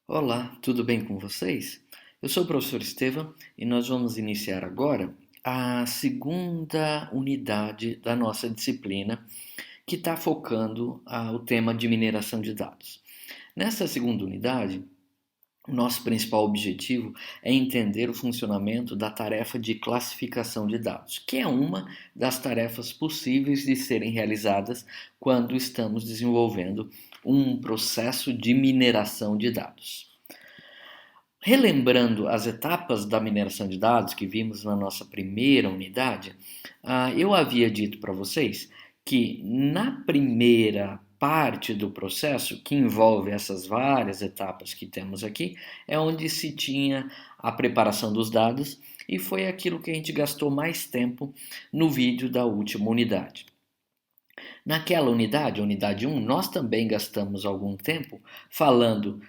Olá, tudo bem com vocês? Eu sou o professor Estevam e nós vamos iniciar agora a segunda unidade da nossa disciplina que está focando o tema de mineração de dados. Nessa segunda unidade, o nosso principal objetivo é entender o funcionamento da tarefa de classificação de dados, que é uma das tarefas possíveis de serem realizadas quando estamos desenvolvendo um processo de mineração de dados. Relembrando as etapas da mineração de dados que vimos na nossa primeira unidade, eu havia dito para vocês que na primeira parte do processo, que envolve essas várias etapas que temos aqui, é onde se tinha a preparação dos dados e foi aquilo que a gente gastou mais tempo no vídeo da última unidade. Naquela unidade, a unidade 1, nós também gastamos algum tempo falando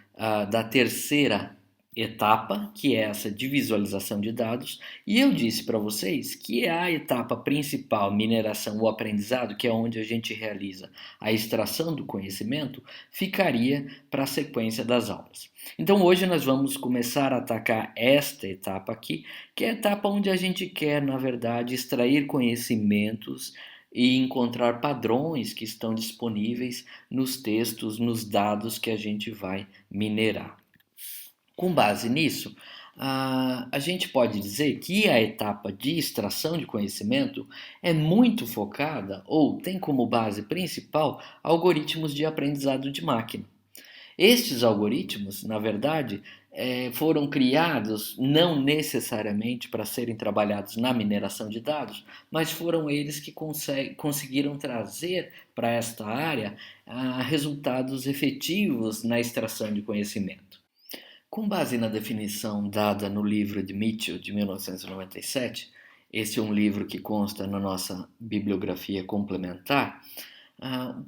da terceira etapa, que é essa de visualização de dados, e eu disse para vocês que a etapa principal, mineração ou aprendizado, que é onde a gente realiza a extração do conhecimento, ficaria para a sequência das aulas. Então hoje nós vamos começar a atacar esta etapa aqui, que é a etapa onde a gente quer, na verdade, extrair conhecimentos e encontrar padrões que estão disponíveis nos textos, nos dados que a gente vai minerar. Com base nisso, a gente pode dizer que a etapa de extração de conhecimento é muito focada ou tem como base principal algoritmos de aprendizado de máquina. Estes algoritmos, na verdade, foram criados não necessariamente para serem trabalhados na mineração de dados, mas foram eles que conseguiram trazer para esta área resultados efetivos na extração de conhecimento. Com base na definição dada no livro de Mitchell de 1997, esse é um livro que consta na nossa bibliografia complementar.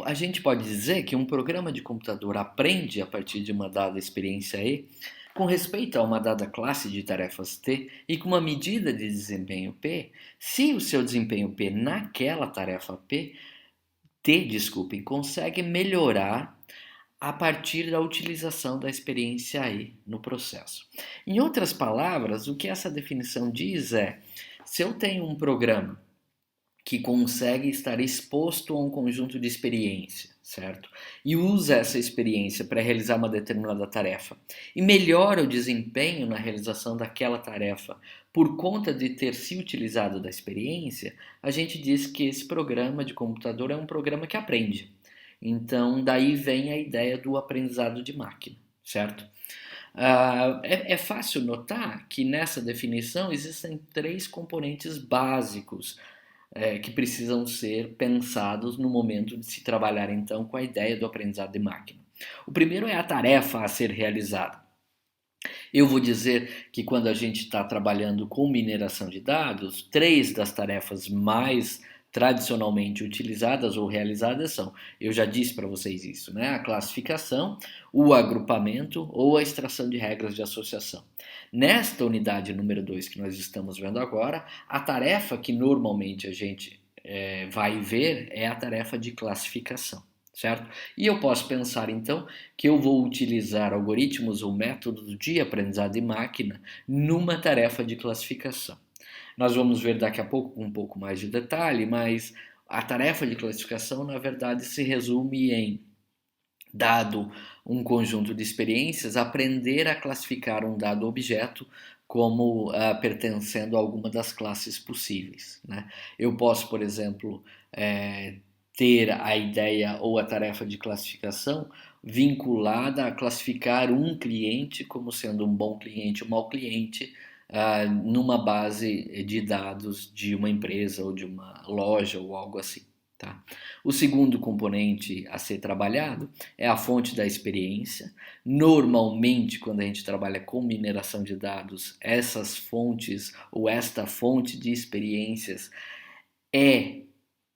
A gente pode dizer que um programa de computador aprende a partir de uma dada experiência E, com respeito a uma dada classe de tarefas T e com uma medida de desempenho P, se o seu desempenho P naquela tarefa T, consegue melhorar a partir da utilização da experiência E no processo. Em outras palavras, o que essa definição diz é: se eu tenho um programa que consegue estar exposto a um conjunto de experiência, certo? E usa essa experiência para realizar uma determinada tarefa e melhora o desempenho na realização daquela tarefa por conta de ter se utilizado da experiência, a gente diz que esse programa de computador é um programa que aprende. Então, daí vem a ideia do aprendizado de máquina, certo? É fácil notar que nessa definição existem três componentes básicos que precisam ser pensados no momento de se trabalhar então com a ideia do aprendizado de máquina. O primeiro é a tarefa a ser realizada. Eu vou dizer que quando a gente está trabalhando com mineração de dados, três das tarefas mais tradicionalmente utilizadas ou realizadas são, eu já disse para vocês isso, né? A classificação, o agrupamento ou a extração de regras de associação. Nesta unidade número 2 que nós estamos vendo agora, a tarefa que normalmente a gente vai ver é a tarefa de classificação, certo? E eu posso pensar então que eu vou utilizar algoritmos ou métodos de aprendizado de máquina numa tarefa de classificação. Nós vamos ver daqui a pouco com um pouco mais de detalhe, mas a tarefa de classificação, na verdade, se resume em, dado um conjunto de experiências, aprender a classificar um dado objeto como pertencendo a alguma das classes possíveis, né? Eu posso, por exemplo, ter a ideia ou a tarefa de classificação vinculada a classificar um cliente como sendo um bom cliente ou um mau cliente, numa base de dados de uma empresa ou de uma loja ou algo assim. Tá? O segundo componente a ser trabalhado é a fonte da experiência. Normalmente, quando a gente trabalha com mineração de dados, essas fontes ou esta fonte de experiências é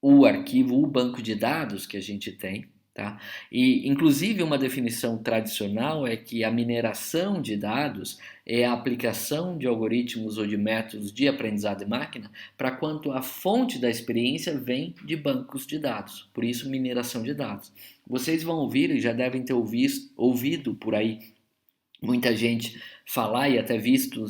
o arquivo, o banco de dados que a gente tem. Tá? E, inclusive, uma definição tradicional é que a mineração de dados é a aplicação de algoritmos ou de métodos de aprendizado de máquina para quanto a fonte da experiência vem de bancos de dados. Por isso, mineração de dados. Vocês vão ouvir e já devem ter ouvido por aí muita gente falar e até visto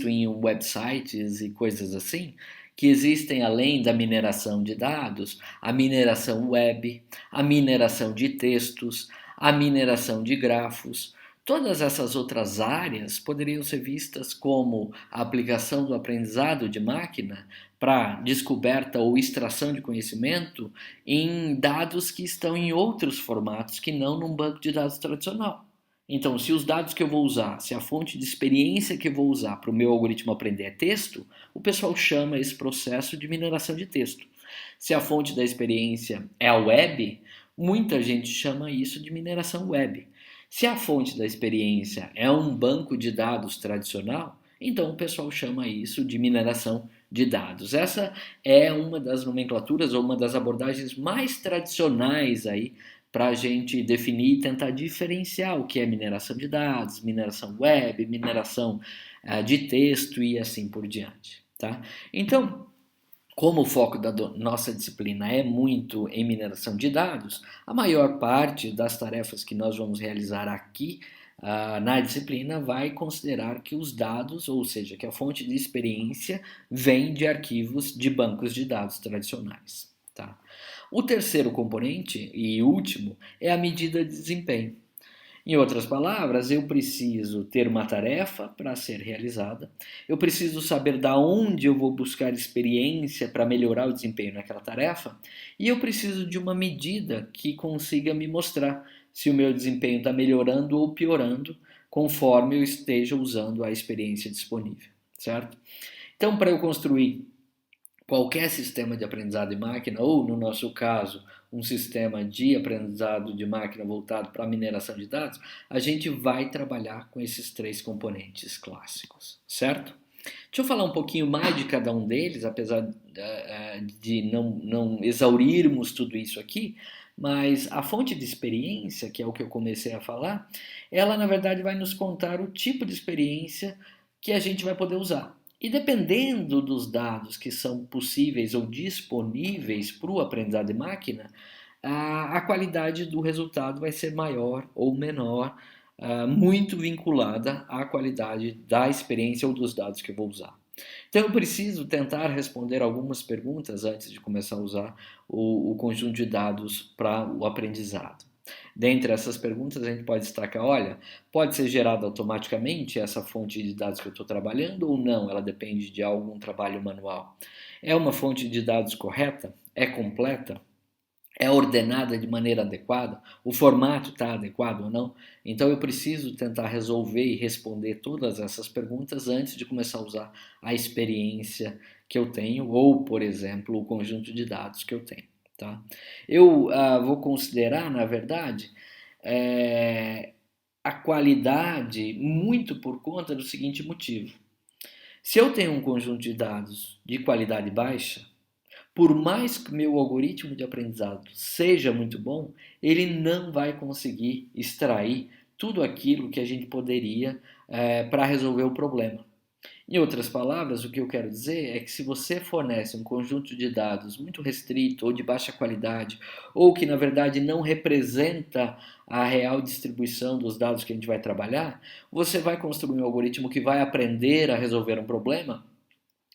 em websites e coisas assim, que existem além da mineração de dados, a mineração web, a mineração de textos, a mineração de grafos. Todas essas outras áreas poderiam ser vistas como a aplicação do aprendizado de máquina para descoberta ou extração de conhecimento em dados que estão em outros formatos que não num banco de dados tradicional. Então, se os dados que eu vou usar, se a fonte de experiência que eu vou usar para o meu algoritmo aprender é texto, o pessoal chama esse processo de mineração de texto. Se a fonte da experiência é a web, muita gente chama isso de mineração web. Se a fonte da experiência é um banco de dados tradicional, então o pessoal chama isso de mineração de dados. Essa é uma das nomenclaturas ou uma das abordagens mais tradicionais aí para a gente definir e tentar diferenciar o que é mineração de dados, mineração web, mineração de texto e assim por diante. Tá? Então, como o foco da nossa disciplina é muito em mineração de dados, a maior parte das tarefas que nós vamos realizar aqui na disciplina vai considerar que os dados, ou seja, que a fonte de experiência vem de arquivos de bancos de dados tradicionais. Tá? O terceiro componente e último é a medida de desempenho. Em outras palavras, eu preciso ter uma tarefa para ser realizada, eu preciso saber da onde eu vou buscar experiência para melhorar o desempenho naquela tarefa, e eu preciso de uma medida que consiga me mostrar se o meu desempenho está melhorando ou piorando conforme eu esteja usando a experiência disponível, certo? Então, para eu construir qualquer sistema de aprendizado de máquina, ou no nosso caso, um sistema de aprendizado de máquina voltado para a mineração de dados, a gente vai trabalhar com esses três componentes clássicos, certo? Deixa eu falar um pouquinho mais de cada um deles, apesar de não exaurirmos tudo isso aqui, mas a fonte de experiência, que é o que eu comecei a falar, ela na verdade vai nos contar o tipo de experiência que a gente vai poder usar. E dependendo dos dados que são possíveis ou disponíveis para o aprendizado de máquina, a qualidade do resultado vai ser maior ou menor, muito vinculada à qualidade da experiência ou dos dados que eu vou usar. Então eu preciso tentar responder algumas perguntas antes de começar a usar o conjunto de dados para o aprendizado. Dentre essas perguntas, a gente pode destacar: olha, pode ser gerada automaticamente essa fonte de dados que eu estou trabalhando ou não? Ela depende de algum trabalho manual. É uma fonte de dados correta? É completa? É ordenada de maneira adequada? O formato está adequado ou não? Então eu preciso tentar resolver e responder todas essas perguntas antes de começar a usar a experiência que eu tenho ou, por exemplo, o conjunto de dados que eu tenho. Tá? Eu vou considerar, na verdade, é, a qualidade muito por conta do seguinte motivo. Se eu tenho um conjunto de dados de qualidade baixa, por mais que meu algoritmo de aprendizado seja muito bom, ele não vai conseguir extrair tudo aquilo que a gente poderia para resolver o problema. Em outras palavras, o que eu quero dizer é que se você fornece um conjunto de dados muito restrito ou de baixa qualidade, ou que na verdade não representa a real distribuição dos dados que a gente vai trabalhar, você vai construir um algoritmo que vai aprender a resolver um problema,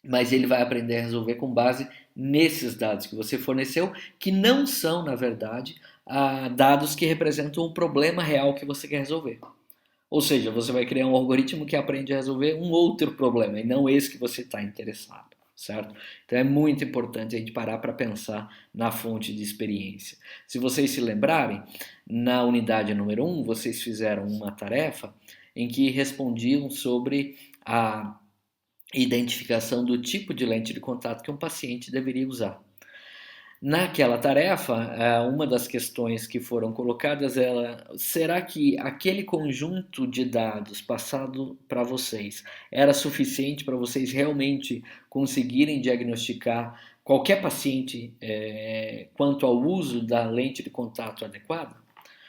mas ele vai aprender a resolver com base nesses dados que você forneceu, que não são, na verdade, dados que representam o problema real que você quer resolver. Ou seja, você vai criar um algoritmo que aprende a resolver um outro problema e não esse que você está interessado, certo? Então é muito importante a gente parar para pensar na fonte de experiência. Se vocês se lembrarem, na unidade número 1, vocês fizeram uma tarefa em que respondiam sobre a identificação do tipo de lente de contato que um paciente deveria usar. Naquela tarefa, uma das questões que foram colocadas era: será que aquele conjunto de dados passado para vocês era suficiente para vocês realmente conseguirem diagnosticar qualquer paciente quanto ao uso da lente de contato adequada?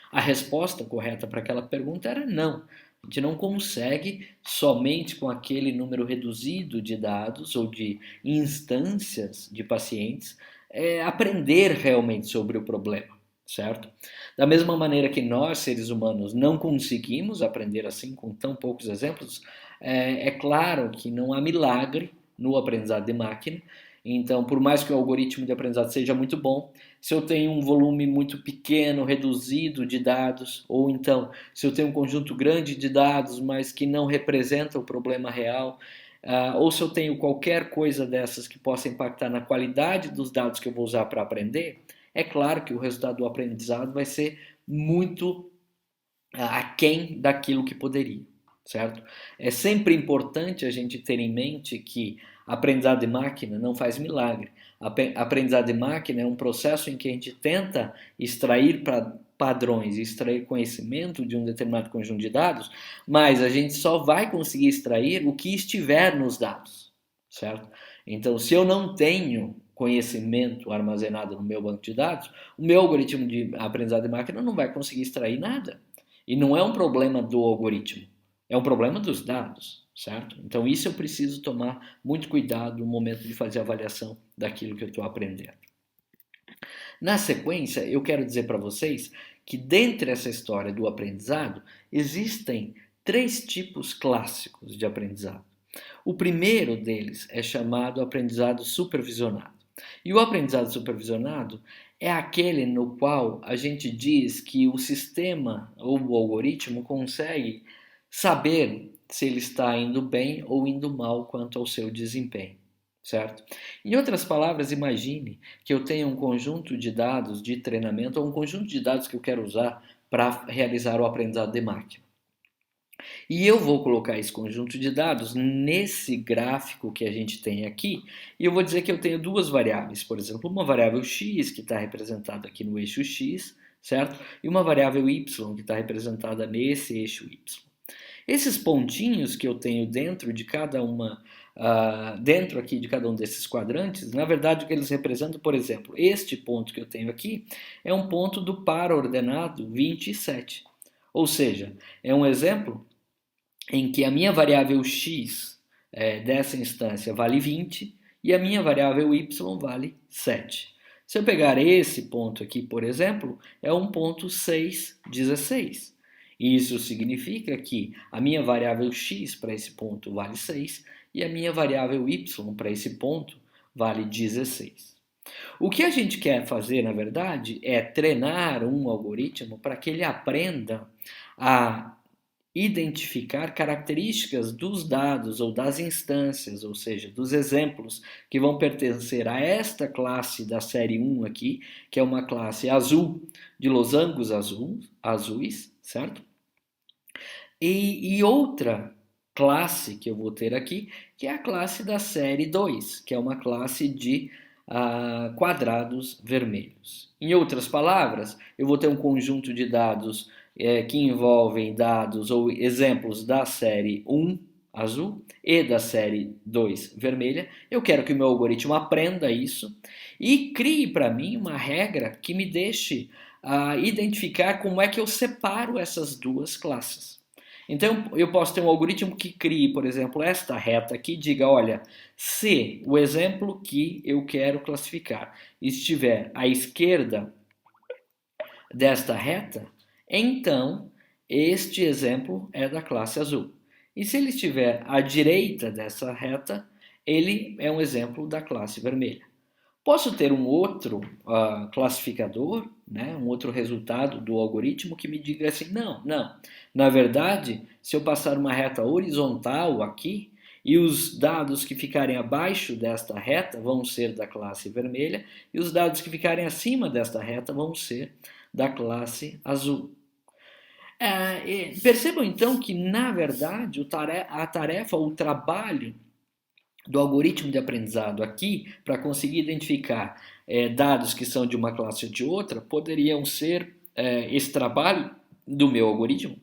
A resposta correta para aquela pergunta era não. A gente não consegue, somente com aquele número reduzido de dados ou de instâncias de pacientes, aprender realmente sobre o problema. certo? Da mesma maneira que nós, seres humanos, não conseguimos aprender assim com tão poucos exemplos, é claro que não há milagre no aprendizado de máquina. Então, por mais que o algoritmo de aprendizado seja muito bom, se eu tenho um volume muito pequeno, reduzido de dados, ou então se eu tenho um conjunto grande de dados, mas que não representa o problema real, ou se eu tenho qualquer coisa dessas que possa impactar na qualidade dos dados que eu vou usar para aprender, é claro que o resultado do aprendizado vai ser muito aquém daquilo que poderia, certo? É sempre importante a gente ter em mente que aprendizado de máquina não faz milagre. Aprendizado de máquina é um processo em que a gente tenta extrair padrões, extrair conhecimento de um determinado conjunto de dados, mas a gente só vai conseguir extrair o que estiver nos dados, certo? Então, se eu não tenho conhecimento armazenado no meu banco de dados, o meu algoritmo de aprendizado de máquina não vai conseguir extrair nada. E não é um problema do algoritmo, é um problema dos dados, certo? Então isso eu preciso tomar muito cuidado no momento de fazer a avaliação daquilo que eu estou aprendendo. Na sequência, eu quero dizer para vocês que dentro dessa história do aprendizado, existem três tipos clássicos de aprendizado. O primeiro deles é chamado aprendizado supervisionado. E o aprendizado supervisionado é aquele no qual a gente diz que o sistema ou o algoritmo consegue saber se ele está indo bem ou indo mal quanto ao seu desempenho, certo? Em outras palavras, imagine que eu tenha um conjunto de dados de treinamento ou um conjunto de dados que eu quero usar para realizar o aprendizado de máquina. E eu vou colocar esse conjunto de dados nesse gráfico que a gente tem aqui, e eu vou dizer que eu tenho duas variáveis, por exemplo, uma variável x, que está representada aqui no eixo x, certo? E uma variável y, que está representada nesse eixo y. Esses pontinhos que eu tenho dentro de cada uma, dentro aqui de cada um desses quadrantes, na verdade o que eles representam, por exemplo, este ponto que eu tenho aqui é um ponto do par ordenado 27. Ou seja, é um exemplo em que a minha variável x dessa instância vale 20 e a minha variável y vale 7. Se eu pegar esse ponto aqui, por exemplo, é um ponto 6, 16. Isso significa que a minha variável x para esse ponto vale 6 e a minha variável y para esse ponto vale 16. O que a gente quer fazer, na verdade, é treinar um algoritmo para que ele aprenda a identificar características dos dados ou das instâncias, ou seja, dos exemplos que vão pertencer a esta classe da série 1 aqui, que é uma classe azul de losangos azuis, certo? E outra classe que eu vou ter aqui, que é a classe da série 2, que é uma classe de quadrados vermelhos. Em outras palavras, eu vou ter um conjunto de dados que envolvem dados ou exemplos da série 1 azul e da série 2 vermelha. Eu quero que o meu algoritmo aprenda isso e crie para mim uma regra que me deixe identificar como é que eu separo essas duas classes. Então, eu posso ter um algoritmo que crie, por exemplo, esta reta aqui e diga, olha, se o exemplo que eu quero classificar estiver à esquerda desta reta, então este exemplo é da classe azul. E se ele estiver à direita dessa reta, ele é um exemplo da classe vermelha. Posso ter um outro classificador, né, um outro resultado do algoritmo que me diga assim, não. Na verdade, se eu passar uma reta horizontal aqui, e os dados que ficarem abaixo desta reta vão ser da classe vermelha, e os dados que ficarem acima desta reta vão ser da classe azul. Percebam então que, na verdade, a tarefa, o trabalho do algoritmo de aprendizado aqui, para conseguir identificar dados que são de uma classe ou de outra, poderiam ser, esse trabalho do meu algoritmo,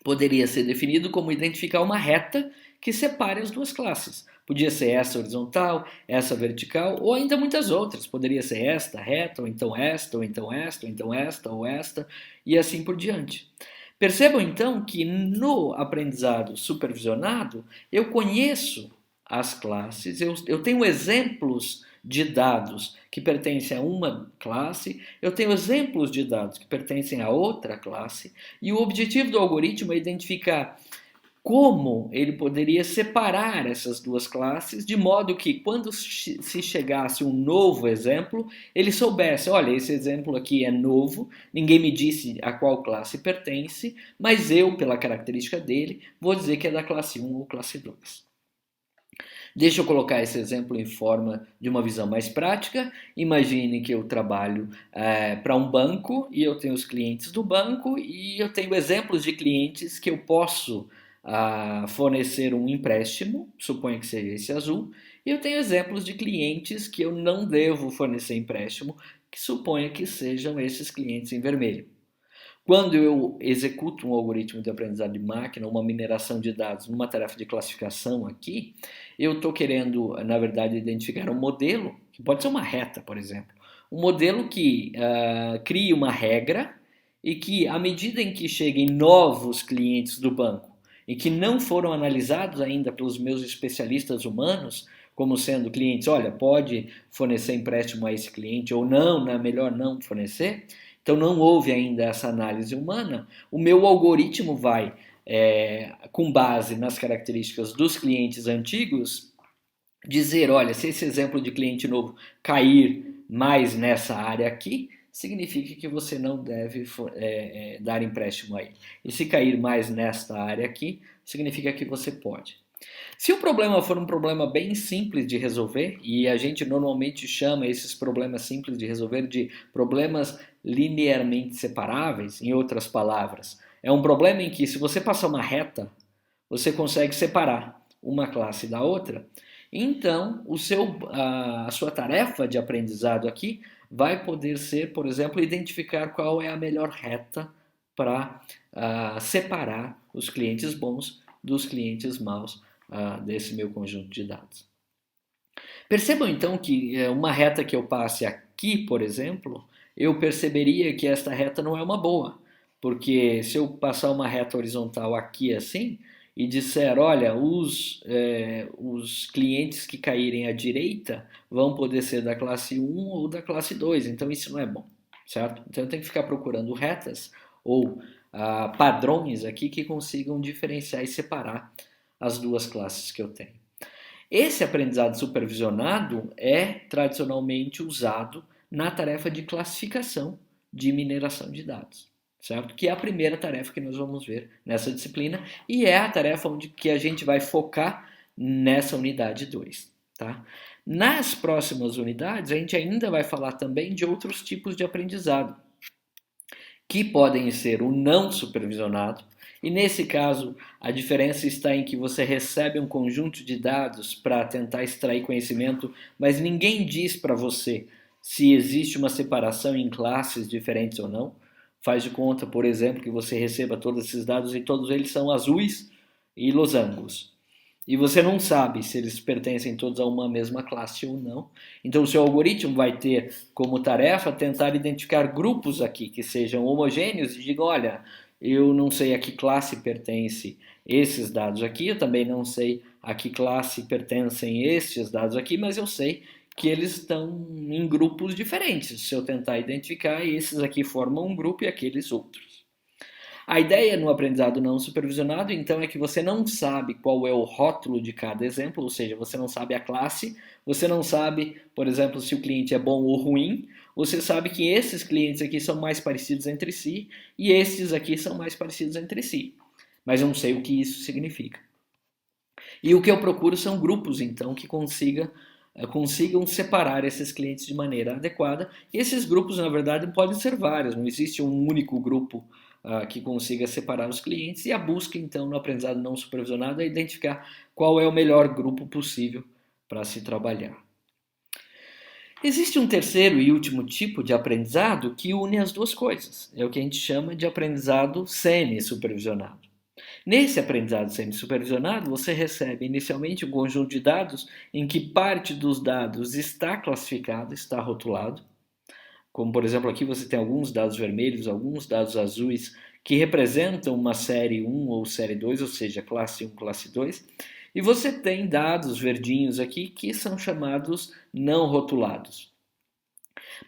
poderia ser definido como identificar uma reta que separe as duas classes. Podia ser essa horizontal, essa vertical, ou ainda muitas outras. Poderia ser esta reta, ou então esta, ou então esta, ou então esta, ou esta, e assim por diante. Percebam então que no aprendizado supervisionado, eu conheço as classes, eu tenho exemplos de dados que pertencem a uma classe, eu tenho exemplos de dados que pertencem a outra classe, e o objetivo do algoritmo é identificar como ele poderia separar essas duas classes, de modo que quando se chegasse um novo exemplo, ele soubesse, olha, esse exemplo aqui é novo, ninguém me disse a qual classe pertence, mas eu, pela característica dele, vou dizer que é da classe 1 ou classe 2. Deixa eu colocar esse exemplo em forma de uma visão mais prática. Imagine que eu trabalho para um banco e eu tenho os clientes do banco e eu tenho exemplos de clientes que eu posso fornecer um empréstimo, suponha que seja esse azul, e eu tenho exemplos de clientes que eu não devo fornecer empréstimo, que suponha que sejam esses clientes em vermelho. Quando eu executo um algoritmo de aprendizado de máquina, uma mineração de dados numa tarefa de classificação aqui, eu estou querendo, na verdade, identificar um modelo, que pode ser uma reta, por exemplo. Um modelo que crie uma regra e que, à medida em que cheguem novos clientes do banco e que não foram analisados ainda pelos meus especialistas humanos, como sendo clientes, olha, pode fornecer empréstimo a esse cliente ou não, é melhor não fornecer. Então não houve ainda essa análise humana, o meu algoritmo vai, com base nas características dos clientes antigos, dizer, olha, se esse exemplo de cliente novo cair mais nessa área aqui, significa que você não deve dar empréstimo a ele. E se cair mais nesta área aqui, significa que você pode. Se o problema for um problema bem simples de resolver, e a gente normalmente chama esses problemas simples de resolver de problemas linearmente separáveis, em outras palavras, é um problema em que se você passar uma reta, você consegue separar uma classe da outra, então a sua tarefa de aprendizado aqui vai poder ser, por exemplo, identificar qual é a melhor reta para separar os clientes bons dos clientes maus desse meu conjunto de dados. Percebam então que uma reta que eu passe aqui, por exemplo, eu perceberia que esta reta não é uma boa, porque se eu passar uma reta horizontal aqui assim e disser, olha, os clientes que caírem à direita vão poder ser da classe 1 ou da classe 2, então isso não é bom, certo? Então eu tenho que ficar procurando retas ou padrões aqui que consigam diferenciar e separar as duas classes que eu tenho. Esse aprendizado supervisionado é tradicionalmente usado na tarefa de classificação de mineração de dados, certo? Que é a primeira tarefa que nós vamos ver nessa disciplina e é a tarefa onde que a gente vai focar nessa unidade 2, tá? Nas próximas unidades, a gente ainda vai falar também de outros tipos de aprendizado, que podem ser o não supervisionado, e nesse caso, a diferença está em que você recebe um conjunto de dados para tentar extrair conhecimento, mas ninguém diz para você se existe uma separação em classes diferentes ou não. Faz de conta, por exemplo, que você receba todos esses dados e todos eles são azuis e losangos. E você não sabe se eles pertencem todos a uma mesma classe ou não. Então o seu algoritmo vai ter como tarefa tentar identificar grupos aqui que sejam homogêneos e digam, olha, eu não sei a que classe pertence esses dados aqui, eu também não sei a que classe pertencem estes dados aqui, mas eu sei que eles estão em grupos diferentes. Se eu tentar identificar, esses aqui formam um grupo e aqueles outros. A ideia no aprendizado não supervisionado, então, é que você não sabe qual é o rótulo de cada exemplo, ou seja, você não sabe a classe, você não sabe, por exemplo, se o cliente é bom ou ruim, você sabe que esses clientes aqui são mais parecidos entre si e esses aqui são mais parecidos entre si, mas eu não sei o que isso significa. E o que eu procuro são grupos, então, que consigam separar esses clientes de maneira adequada. E esses grupos, na verdade, podem ser vários, não existe um único grupo que consiga separar os clientes, e a busca, então, no aprendizado não supervisionado é identificar qual é o melhor grupo possível para se trabalhar. Existe um terceiro e último tipo de aprendizado que une as duas coisas. É o que a gente chama de aprendizado semi-supervisionado. Nesse aprendizado semi-supervisionado, você recebe inicialmente um conjunto de dados em que parte dos dados está classificado, está rotulado. Como, por exemplo, aqui você tem alguns dados vermelhos, alguns dados azuis, que representam uma série 1 ou série 2, ou seja, classe 1, classe 2. E você tem dados verdinhos aqui que são chamados não rotulados.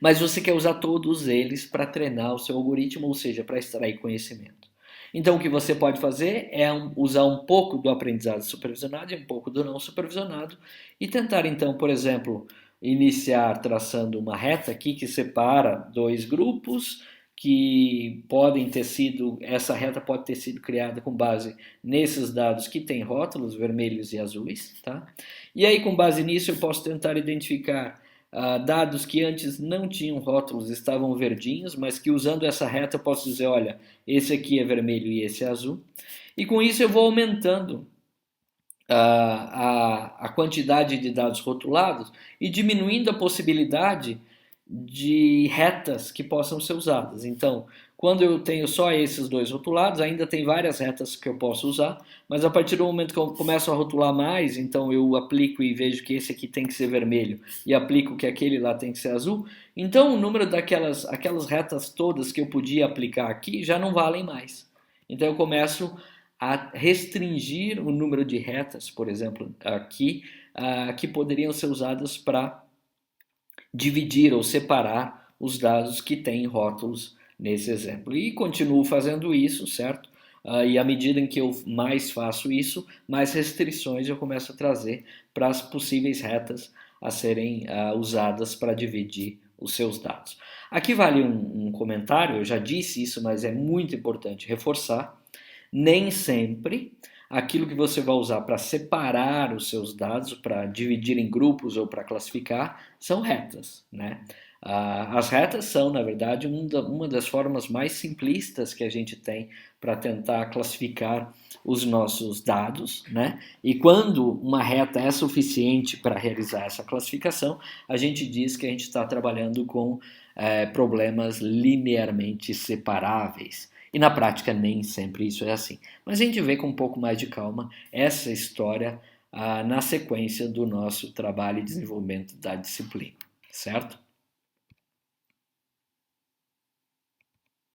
Mas você quer usar todos eles para treinar o seu algoritmo, ou seja, para extrair conhecimento. Então, o que você pode fazer é usar um pouco do aprendizado supervisionado e um pouco do não supervisionado e tentar, então, por exemplo, iniciar traçando uma reta aqui que separa dois grupos que podem ter sido, essa reta pode ter sido criada com base nesses dados que têm rótulos vermelhos e azuis, tá? E aí, com base nisso, eu posso tentar identificar dados que antes não tinham rótulos, estavam verdinhos, mas que usando essa reta eu posso dizer, olha, esse aqui é vermelho e esse é azul. E com isso eu vou aumentando a quantidade de dados rotulados e diminuindo a possibilidade de retas que possam ser usadas. Então, quando eu tenho só esses dois rotulados, ainda tem várias retas que eu posso usar, mas a partir do momento que eu começo a rotular mais, então eu aplico e vejo que esse aqui tem que ser vermelho e aplico que aquele lá tem que ser azul, então o número aquelas retas todas que eu podia aplicar aqui já não valem mais. Então eu começo a restringir o número de retas, por exemplo, aqui, que poderiam ser usadas para dividir ou separar os dados que têm rótulos nesse exemplo. E continuo fazendo isso, certo? E à medida em que eu mais faço isso, mais restrições eu começo a trazer para as possíveis retas a serem usadas para dividir os seus dados. Aqui vale um comentário, eu já disse isso, mas é muito importante reforçar. Nem sempre aquilo que você vai usar para separar os seus dados, para dividir em grupos ou para classificar, são retas, né? As retas são, na verdade, uma das formas mais simplistas que a gente tem para tentar classificar os nossos dados, né? E quando uma reta é suficiente para realizar essa classificação, a gente diz que a gente está trabalhando com problemas linearmente separáveis. E na prática nem sempre isso é assim. Mas a gente vê com um pouco mais de calma essa história na sequência do nosso trabalho e desenvolvimento da disciplina, certo?